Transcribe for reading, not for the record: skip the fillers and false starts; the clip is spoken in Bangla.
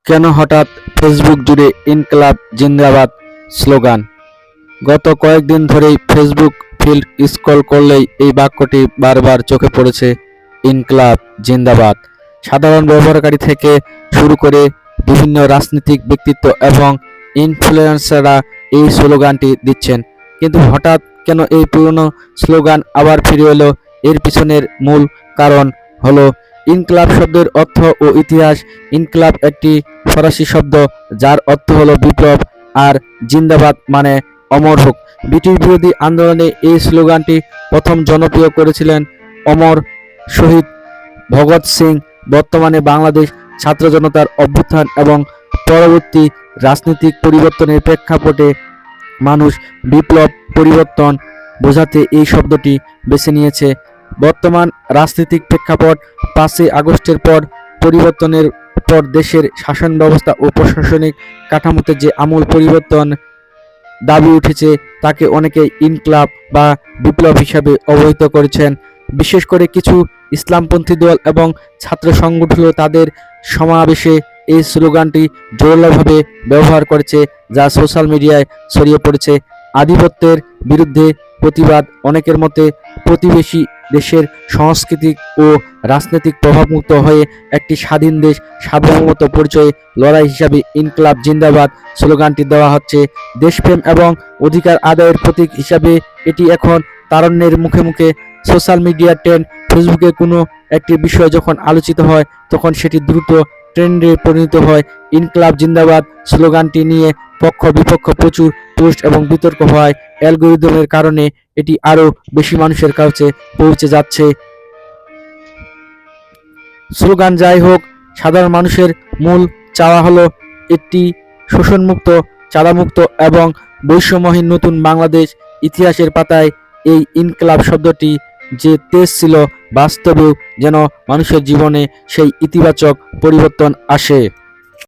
কেন হঠাৎ ফেসবুক জুড়ে ইনকলাব জিন্দাবাদ স্লোগান? গত কয়েকদিন ধরেই ফেসবুক ফিল্ড স্ক্রল করলেই এই বাক্যটি বারবার চোখে পড়েছে। ইনকলাব জিন্দাবাদ। সাধারণ ব্যবহারকারী থেকে শুরু করে বিভিন্ন রাজনৈতিক ব্যক্তিত্ব এবং ইনফ্লুয়েন্সাররা এই স্লোগানটি দিচ্ছেন। কিন্তু হঠাৎ কেন এই পুরনো স্লোগান আবার ফিরে এলো? এর পিছনের মূল কারণ হলো ইনকলাব শব্দের অর্থ ও ইতিহাস। ইনকলাব একটি ফরাসি শব্দ যার অর্থ হলো বিপ্লব, আর জিন্দাবাদ মানে অমর হোক। ব্রিটিশ বিরোধী আন্দোলনে এই স্লোগানটি প্রথম জনপ্রিয় করেছিলেন অমর শহীদ ভগৎ সিং। বর্তমানে বাংলাদেশ ছাত্র জনতার অভ্যুত্থান এবং পরবর্তী রাজনৈতিক পরিবর্তনের প্রেক্ষাপটে মানুষ বিপ্লব পরিবর্তন বোঝাতে এই শব্দটি বেছে নিয়েছে। বর্তমান রাজনৈতিক প্রেক্ষাপট 5ই আগস্টের পর পরিবর্তনের পর দেশের শাসন ব্যবস্থা ও প্রশাসনিক কাঠামোতে যে আমূল পরিবর্তন দাবি উঠেছে তাকে অনেকে ইনকলাব বা বিপ্লব হিসাবে অবহিত করেছেন। বিশেষ করে কিছু ইসলামপন্থী দল এবং ছাত্র সংগঠনগুলো তাদের সমাবেশে এই স্লোগানটি জোরালোভাবে ব্যবহার করেছে, যা সোশ্যাল মিডিয়ায় ছড়িয়ে পড়েছে। আধিপত্যের বিরুদ্ধে প্রতিবাদ। অনেকের মতে প্রতিবেশী দেশের সাংস্কৃতিক ও রাজনৈতিক প্রভাবমুক্ত হয়ে একটি স্বাধীন দেশ সার্বভৌমত্ব পরিচয়ে লড়াই হিসাবে ইনকলাব জিন্দাবাদ স্লোগানটি দেওয়া হচ্ছে। দেশপ্রেম এবং অধিকার আদায়ের প্রতীক হিসাবে এটি এখন তারুণ্যের মুখে মুখে। Social media trend. ফেসবুকে কোনো একটি বিষয় যখন আলোচিত হয় তখন সেটি দ্রুত ট্রেন্ডে পরিণত হয়। ইনকলাব জিন্দাবাদ স্লোগানটি নিয়ে পক্ষ বিপক্ষ প্রচুর পোস্ট এবং বিতর্ক হয়। অ্যালগরিদমের কারণে এটি আরও বেশি মানুষের কাছে পৌঁছে যাচ্ছে। স্লোগান যাই হোক, সাধারণ মানুষের মূল চাওয়া হলো একটি শোষণমুক্ত, চাঁদামুক্ত এবং বৈষম্যহীন নতুন বাংলাদেশ। ইতিহাসের পাতায় এই ইনকলাব শব্দটি যে তেজ ছিল, বাস্তবেও যেন মানুষের জীবনে সেই ইতিবাচক পরিবর্তন আসে।